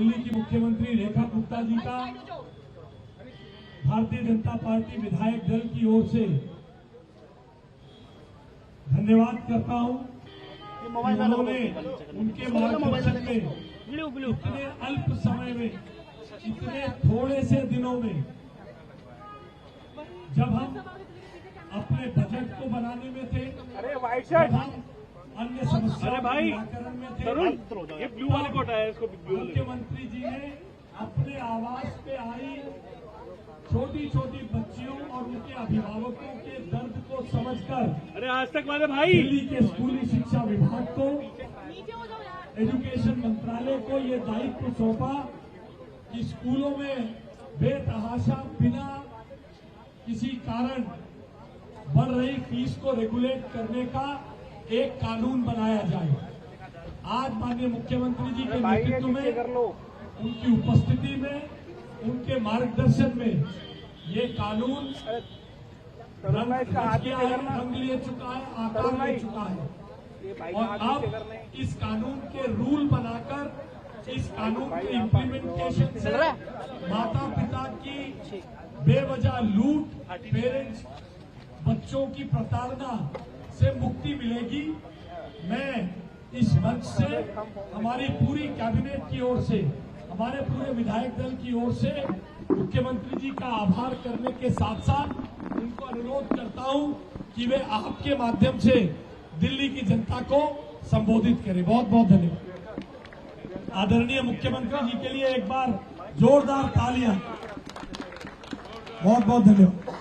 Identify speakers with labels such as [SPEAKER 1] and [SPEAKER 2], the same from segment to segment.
[SPEAKER 1] दिल्ली की मुख्यमंत्री रेखा गुप्ता जी का भारतीय जनता पार्टी विधायक दल की ओर से धन्यवाद करता हूं। उन्होंने उनके मार्गदर्शन में इतने अल्प समय में, इतने थोड़े से दिनों में, जब हम अपने बजट को बनाने में थे, जब हम अन्य समस्याओं के निराकरण में थे,
[SPEAKER 2] ये ब्लू वाले को हटाया, इसको ब्लू वाले।
[SPEAKER 1] मुख्यमंत्री जी ने अपने आवास पे आई छोटी छोटी बच्चियों और उनके अभिभावकों के दर्द को समझकर,
[SPEAKER 2] अरे आज तक वाले भाई,
[SPEAKER 1] दिल्ली के स्कूली शिक्षा विभाग को, एजुकेशन मंत्रालय को ये दायित्व सौंपा कि स्कूलों में बेतहाशा बिना किसी कारण बढ़ रही फीस को रेगुलेट करने का एक कानून बनाया जाए। आज माननीय मुख्यमंत्री जी के नेतृत्व में, उनकी उपस्थिति में, उनके मार्गदर्शन में ये कानून रंग ले चुका है, आकार ले चुका है और अब इस कानून के रूल बनाकर, इस कानून के इम्प्लीमेंटेशन से माता पिता की बेवजह लूट, पेरेंट्स बच्चों की प्रताड़ना से मुक्ति मिलेगी। मैं इस मंच से हमारी पूरी कैबिनेट की ओर से, हमारे पूरे विधायक दल की ओर से मुख्यमंत्री जी का आभार करने के साथ साथ उनको अनुरोध करता हूं कि वे आपके माध्यम से दिल्ली की जनता को संबोधित करें। बहुत बहुत धन्यवाद। आदरणीय मुख्यमंत्री जी के लिए एक बार जोरदार तालियां। बहुत बहुत धन्यवाद।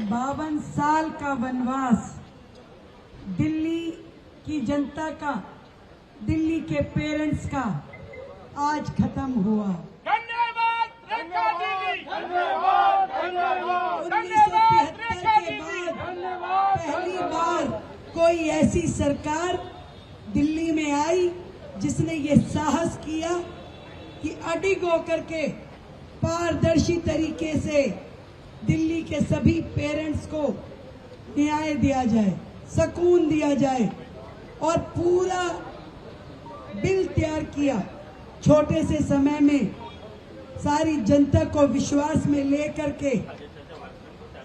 [SPEAKER 3] 52 साल का वनवास दिल्ली की जनता का, दिल्ली के पेरेंट्स का आज खत्म हुआ।
[SPEAKER 2] धन्यवाद रेखा दीदी,
[SPEAKER 3] 1973 के बाद पहली बार कोई ऐसी सरकार दिल्ली में आई जिसने ये साहस किया कि अडिग होकर के पारदर्शी तरीके से दिल्ली के सभी पेरेंट्स को न्याय दिया जाए, सुकून दिया जाए और पूरा बिल तैयार किया। छोटे से समय में सारी जनता को विश्वास में लेकर के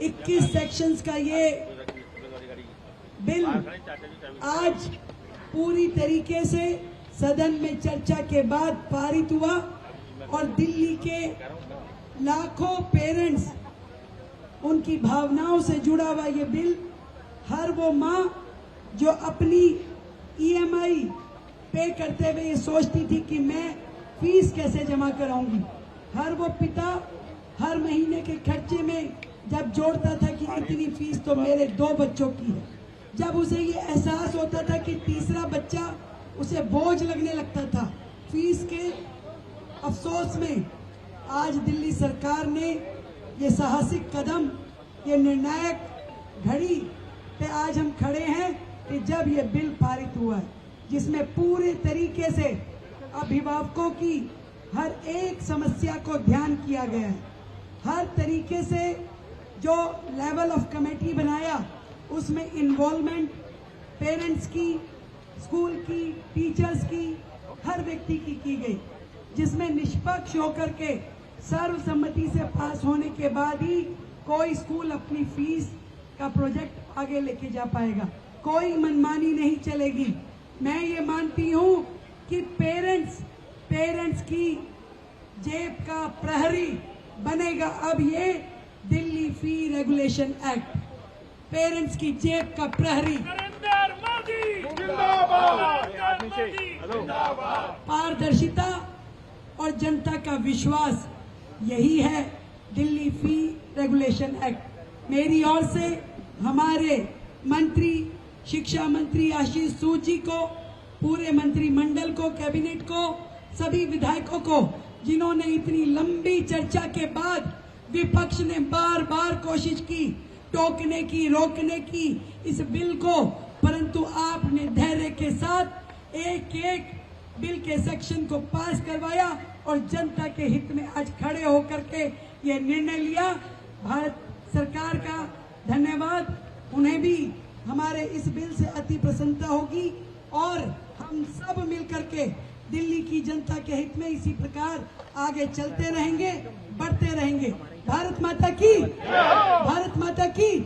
[SPEAKER 3] 21 सेक्शंस का ये बिल आज पूरी तरीके से सदन में चर्चा के बाद पारित हुआ और दिल्ली के लाखों पेरेंट्स, उनकी भावनाओं से जुड़ा हुआ ये बिल, हर वो माँ जो अपनी EMI पे करते हुए ये सोचती थी कि मैं फीस कैसे जमा कराऊंगी, हर वो पिता हर महीने के खर्चे में जब जोड़ता था कि इतनी फीस तो मेरे 2 बच्चों की है, जब उसे ये एहसास होता था कि तीसरा बच्चा उसे बोझ लगने लगता था फीस के अफसोस में, आज दिल्ली सरकार ने ये साहसिक कदम, ये निर्णायक घड़ी पे आज हम खड़े हैं कि जब ये बिल पारित हुआ है जिसमें पूरे तरीके से अभिभावकों की हर एक समस्या को ध्यान किया गया है। हर तरीके से जो लेवल ऑफ कमेटी बनाया उसमें इन्वॉल्वमेंट पेरेंट्स की, स्कूल की, टीचर्स की, हर व्यक्ति की गई, जिसमें निष्पक्ष होकर के सर्वसम्मति से पास होने के बाद ही कोई स्कूल अपनी फीस का प्रोजेक्ट आगे लेके जा पाएगा। कोई मनमानी नहीं चलेगी। मैं ये मानती हूँ कि पेरेंट्स की जेब का प्रहरी बनेगा अब ये दिल्ली फी रेगुलेशन एक्ट, पेरेंट्स की जेब का प्रहरी। पारदर्शिता और जनता का विश्वास, यही है दिल्ली फी रेगुलेशन एक्ट। मेरी ओर से हमारे मंत्री, शिक्षा मंत्री आशीष सूद जी को, पूरे मंत्रिमंडल को, कैबिनेट को, सभी विधायकों को, जिन्होंने इतनी लंबी चर्चा के बाद, विपक्ष ने बार बार कोशिश की टोकने की, रोकने की इस बिल को, परंतु आपने धैर्य के साथ एक एक बिल के सेक्शन को पास करवाया और जनता के हित में आज खड़े होकर के ये निर्णय लिया। भारत सरकार का धन्यवाद। उन्हें भी हमारे इस बिल से अति प्रसन्नता होगी और हम सब मिलकर के दिल्ली की जनता के हित में इसी प्रकार आगे चलते रहेंगे, बढ़ते रहेंगे। भारत माता की, भारत माता की।